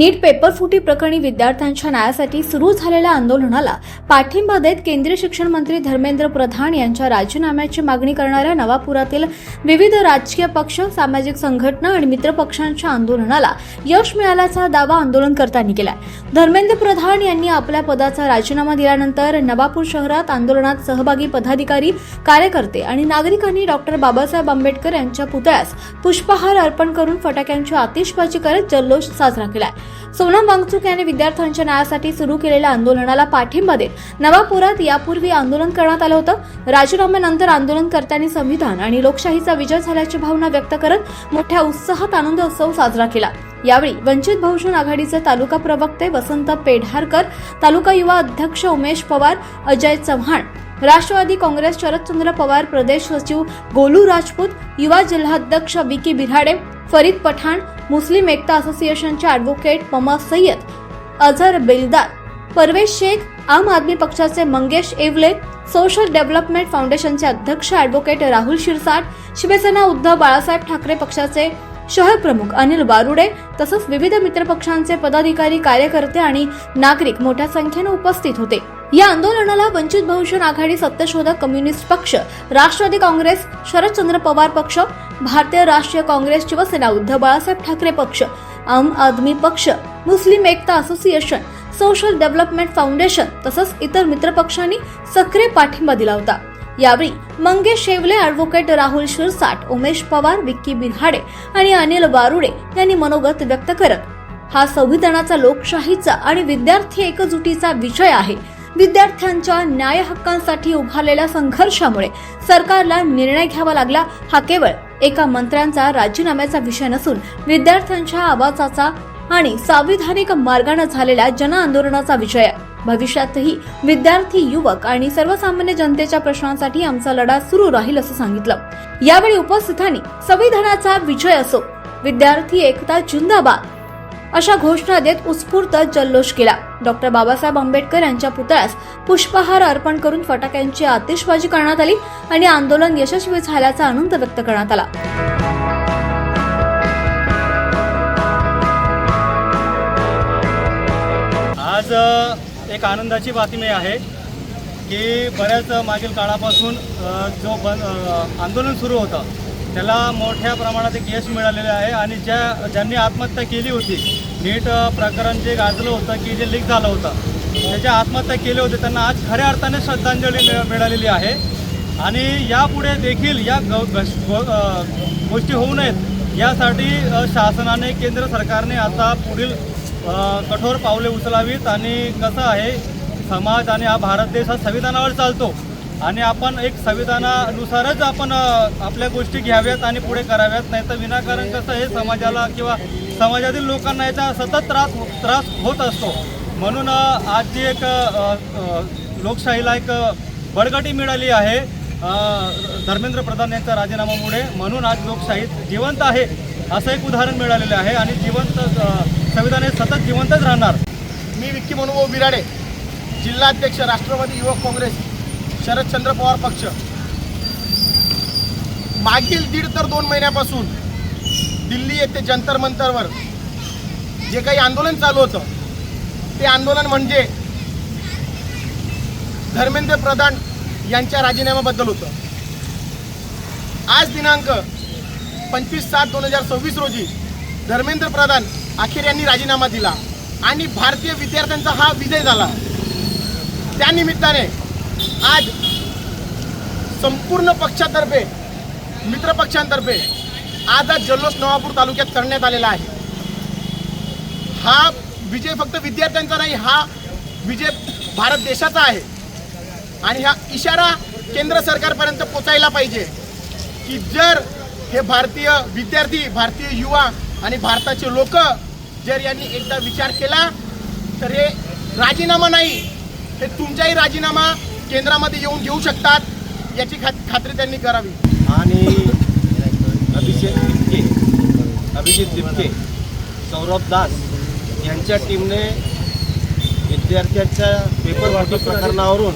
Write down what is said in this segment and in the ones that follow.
नीट पेपरफुटी प्रकरणी विद्यार्थ्यांच्या न्यायासाठी सुरू झालेल्या आंदोलनाला पाठिंबा देत केंद्रीय शिक्षण मंत्री धर्मेंद्र प्रधान यांच्या राजीनाम्याची मागणी करणाऱ्या नवापुरातील विविध राजकीय पक्ष, सामाजिक संघटना आणि मित्रपक्षांच्या आंदोलनाला यश मिळाल्याचा दावा आंदोलनकर्त्यांनी केला। धर्मेंद्र प्रधान यांनी आपल्या पदाचा राजीनामा दिल्यानंतर नवापूर शहरात आंदोलनात सहभागी पदाधिकारी, कार्यकर्ते आणि नागरिकांनी डॉक्टर बाबासाहेब आंबेडकर यांच्या पुतळ्यास पुष्पहार अर्पण करून फटाक्यांची आतिषबाजी करत जल्लोष साजरा केला। सोनम वांगचुक यांनी विद्यार्थ्यांच्या न्यायासाठी सुरू केलेल्या आंदोलनाला पाठिंबा देत नवापुरात यापूर्वी आंदोलन करण्यात आलं होतं। राजीनाम्यानंतर आंदोलनकर्त्यांनी संविधान आणि लोकशाहीचा विजय झाल्याची भावना व्यक्त करत मोठ्या उत्साहात आनंद उत्सव साजरा केला। यावेळी वंचित बहुजन आघाडीचे तालुका प्रवक्ते वसंत पेढारकर, तालुका युवा अध्यक्ष उमेश पवार, अजय चव्हाण, राष्ट्रवादी काँग्रेस शरदचंद्र पवार प्रदेश सचिव गोलू राजपूत, युवा जिल्हाध्यक्ष विकी बिराडे, फरीद पठाण, मुस्लिम एकता असोसिएशनचे ॲडव्होकेट ममा सय्यद, अझर बेलदार, परवेश शेख, आम आदमी पक्षाचे मंगेश येवले, सोशल डेव्हलपमेंट फाउंडेशनचे अध्यक्ष ॲडव्होकेट राहुल शिरसाट, शिवसेना उद्धव बाळासाहेब ठाकरे पक्षाचे शहर प्रमुख अनिल बारुडे तसंच विविध मित्रपक्षांचे पदाधिकारी, कार्यकर्ते आणि नागरिक मोठ्या संख्येने उपस्थित होते। या आंदोलनाला वंचित बहुजन आघाडी, सत्यशोधक कम्युनिस्ट पक्ष, राष्ट्रवादी काँग्रेस, शरदचंद्र पवार पक्ष, भारतीय राष्ट्रीय काँग्रेस, शिवसेना उद्धव बाळासाहेब ठाकरे पक्ष, आम आदमी पक्ष, मुस्लिम एकता असोसिएशन, सोशल डेव्हलपमेंट फाउंडेशन तसंच इतर मित्रपक्षांनी सक्रिय पाठिंबा दिला होता। यावेळी मंगेश येवले, ॲडव्होकेट राहुल शिरसाट, उमेश पवार, विक्की बिराडे आणि अनिल बारुडे यांनी मनोगत व्यक्त करत हा संविधानाचा, लोकशाहीचा आणि विद्यार्थी एकजुटीचा विजय आहे। विद्यार्थ्यांच्या न्याय हक्कांसाठी उभारलेल्या संघर्षामुळे सरकारला निर्णय घ्यावा लागला। हा केवळ एका मंत्र्यांचा राजीनाम्याचा विषय नसून विद्यार्थ्यांच्या आवाजाचा आणि संविधानिक मार्गाने झालेल्या जन आंदोलनाचा विषय आहे। भविष्यातही विद्यार्थी, युवक आणि सर्वसामान्य जनतेच्या प्रश्नांसाठी आमचा लढा सुरू राहील असं सांगितलं। यावेळी उपस्थितांनी संविधानाचा विजय असो, विद्यार्थी एकता जिंदाबाद अशा घोषणा देत उत्स्फूर्त जल्लोष केला। डॉक्टर बाबासाहेब आंबेडकर यांच्या पुतळ्यास पुष्पहार अर्पण करून फटाक्यांची आतिषबाजी करण्यात आली आणि आंदोलन यशस्वी झाल्याचा आनंद व्यक्त करण्यात आला। आज एक आनंदाची बातमी आहे की बऱ्याच मागील काळापासून जो आंदोलन सुरू होतं त्याला मोठ्या प्रमाणात एक यश मिळालेलं आहे आणि ज्यांनी आत्महत्या केली होती, नीट प्रकरण जे गाजलं होतं की जे लीक झालं होतं, त्याच्या आत्महत्या केले होते, त्यांना आज खऱ्या अर्थाने श्रद्धांजली मिळालेली आहे। आणि यापुढे देखील या गोष्टी होऊ नयेत यासाठी शासनाने, केंद्र सरकारने आता पुढील कठोर पावले उचलावीत। आणि कसं आहे, समाज आणि हा भारत देश हा संविधानावर चालतो आणि आपण एक संविधानानुसारच आपण आपल्या गोष्टी घ्याव्यात आणि पुढे कराव्यात, नाही तर विनाकारण कसं हे समाजाला किंवा समाजातील लोकांना याचा सतत त्रास होत असतो। म्हणून आज जी एक लोकशाहीला एक बळकटी मिळाली आहे धर्मेंद्र प्रधान यांच्या राजीनाम्यामुळे, म्हणून आज लोकशाही जिवंत आहे असं एक उदाहरण मिळालेलं आहे आणि जिवंत संविधान हे सतत जिवंतच राहणार। मी विक्की मनोभाऊ बिराडे, जिल्हाध्यक्ष राष्ट्रवादी युवक काँग्रेस शरदचंद्र पवार पक्ष। मागील 1.5 ते 2 महिन्यापासून दिल्ली येथे जंतर मंतरवर जे काही आंदोलन चालू होतं ते आंदोलन म्हणजे धर्मेंद्र प्रधान यांच्या राजीनाम्याबद्दल होतं। आज दिनांक 25/7/2024 रोजी धर्मेंद्र प्रधान अखेर यांनी राजीनामा दिला आणि भारतीय विद्यार्थ्यांचा हा विजय झाला। त्यानिमित्ताने आज संपूर्ण पक्षातर्फे, मित्रपक्षांतर्फे आज जल्लोष नवापूर तालुक्यात करण्यात आलेला आहे। हा विजय फक्त विद्यार्थ्यांचा नाही, हा विजय भारत देशाचा आहे आणि हा इशारा केंद्र सरकारपर्यंत पोचायला पाहिजे की जर हे भारतीय विद्यार्थी, भारतीय युवा आणि भारताचे लोक जर यांनी एकदा विचार केला तर हे राजीनामा नाही, हे तुमचाही राजीनामा केंद्रामध्ये येऊन घेऊ शकतात, याची खात्री त्यांनी करावी। आणि अभिजित दिपके, सौरभ दास यांच्या टीमने विद्यार्थ्यांच्या पेपरफुटी प्रकरणावरून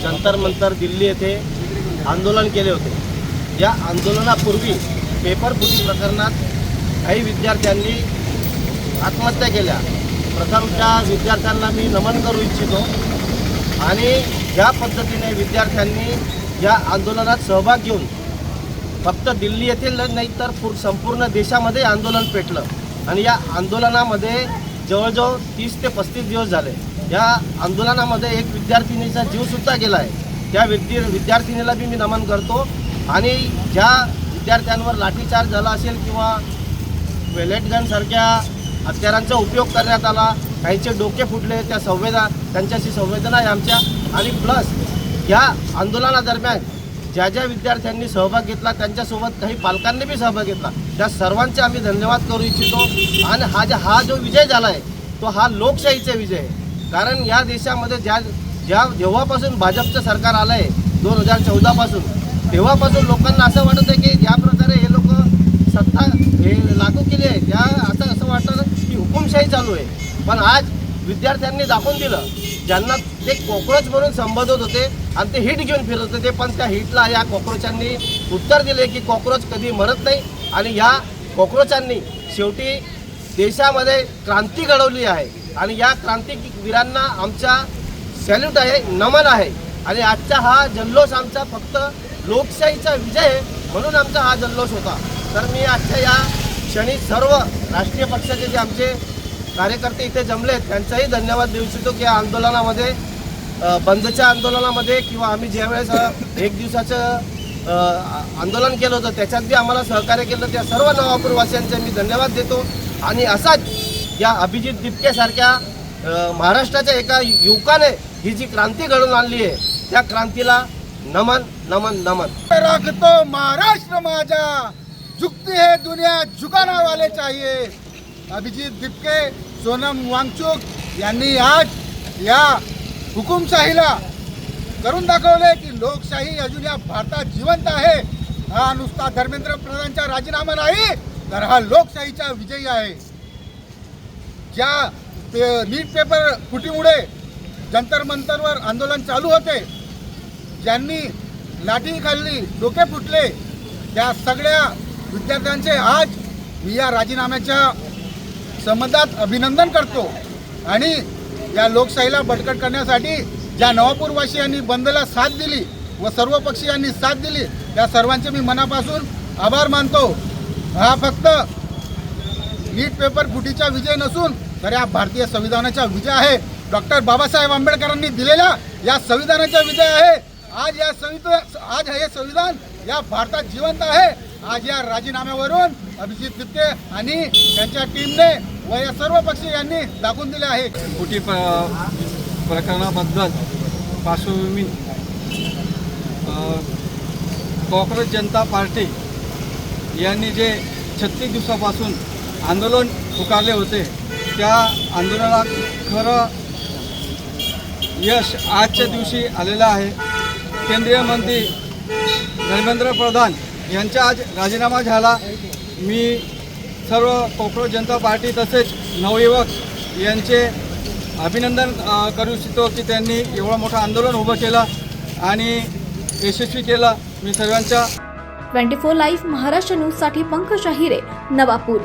जंतर मंतर दिल्ली येथे आंदोलन केले होते। या आंदोलनापूर्वी पेपरफुटी प्रकरणात काही विद्यार्थ्यांनी आत्महत्या केल्या, प्रथम त्या विद्यार्थ्यांना मी नमन करू इच्छितो. आणि ज्या पद्धतीने विद्यार्थ्यांनी या आंदोलनात सहभाग घेऊन फक्त दिल्ली येथील नाही तर संपूर्ण देशामध्ये आंदोलन पेटलं. आणि या आंदोलनामध्ये जवळजवळ 30 ते 35 दिवस झाले. या आंदोलनामध्ये एक विद्यार्थिनीचा जीवसुद्धा गेला आहे. त्या विद्यार्थिनीला बी मी नमन करतो. आणि ज्या विद्यार्थ्यांवर लाठीचार्ज झाला असेल किंवा पेलेट गनसारख्या हत्यारांचा उपयोग करण्यात आला, काहींचे डोके फुटले, त्यांच्याशी संवेदना आहे आमच्या. आणि प्लस या आंदोलनादरम्यान ज्या ज्या विद्यार्थ्यांनी सहभाग घेतला त्यांच्यासोबत काही पालकांनी बी सहभाग घेतला, त्या सर्वांचे आम्ही धन्यवाद करू इच्छितो. आणि हा जो विजय झाला आहे तो हा लोकशाहीचा विजय आहे. कारण या देशामध्ये जेव्हापासून भाजपचं सरकार आलं आहे 2014 तेव्हापासून लोकांना असं वाटत आहे की ज्या प्रकारे हे लोक सत्ता लागू केली आहे त्या असं वाटतं की हुकुमशाही चालू आहे. पण आज विद्यार्थ्यांनी दाखवून दिलं, ज्यांना ते कॉक्रोच म्हणून संबोधत होते आणि ते हिट घेऊन फिरत होते, पण त्या हिटला या कॉक्रोचांनी उत्तर दिले की कॉक्रोच कधी मरत नाही. आणि या कॉक्रोचांनी शेवटी देशामध्ये क्रांती घडवली आहे. आणि या क्रांतिवीरांना आमचा सॅल्यूट आहे, नमन आहे. आणि आजचा हा जल्लोष आमचा फक्त लोकशाहीचा विजय आहे म्हणून आमचा हा जल्लोष होता. तर मी आजच्या या क्षणी सर्व राष्ट्रीय पक्षाचे जे आमचे कार्यकर्ते इथे जमले आहेत त्यांचाही धन्यवाद देऊ इच्छितो की या आंदोलनामध्ये बंदच्या आंदोलनामध्ये किंवा आम्ही ज्यावेळेस एक दिवसाचं आंदोलन केलं होतं त्याच्यात बी आम्हाला सहकार्य केलं त्या सर्व नवापूरवासियांचे मी धन्यवाद देतो. आणि असाच या अभिजित दिपकेसारख्या महाराष्ट्राच्या एका युवकाने ही जी क्रांती घडवून आणली आहे त्या क्रांतीला नमन नमन नमन. राखतो महाराष्ट्र माझा, झुकती है दुनिया झुकाना वाले चाहिए. अभिजित दिपके, सोनम वांगचुक यांनी आज या हुकुमशाहीला करून दाखवले की लोकशाही अजून या भारतात जिवंत आहे. हा नुसता धर्मेंद्र प्रधानचा राजीनामा नाही तर हा लोकशाहीचा विजयी आहे. ज्या नीट पेपर फुटीमुळे जंतर मंतरवर आंदोलन चालू होते, ज्यांनी लाठी खाल्ली, डोके फुटले, त्या सगळ्या विद्यार्थ्यांचे आज मी या राजीनाम्याच्या संबंधात अभिनंदन करतो. आणि या लोकशाहीला बळकट करण्यासाठी ज्या नवापूरवासियांनी बंदला साथ दिली व सर्व पक्षीयांनी साथ दिली त्या सर्वांचे मी मनापासून आभार मानतो. हा फक्त नीट पेपर फुटीचा विजय नसून तर या भारतीय संविधानाचा विजय आहे. डॉक्टर बाबासाहेब आंबेडकरांनी दिलेल्या या संविधानाचा विजय आहे. आज हे संविधान या भारतात जिवंत आहे. आज या राजीनाम्यावरून अभिजित दिपके आणि त्यांच्या टीमने व या सर्व पक्षी यांनी दाखवून दिले आहे. फुटी प्रकरणाबद्दल पार्श्वभूमी कॉक्रोच जनता पार्टी यांनी जे 36 दिवसापासून आंदोलन पुकारले होते त्या आंदोलनात खरं यश आजच्या दिवशी आलेलं आहे. केंद्रीय मंत्री धर्मेंद्र प्रधान यांचा आज राजीनामा झाला. मी सर्व कॉक्रोच जनता पार्टी तसेच नवयुवक यांचे अभिनंदन करू इच्छितो की त्यांनी एवढं मोठं आंदोलन उभं केलं आणि यशस्वी केलं. मी सर्वांच्या 24 लाईव्ह महाराष्ट्र न्यूजसाठी पंकज आहिरे, नवापूर.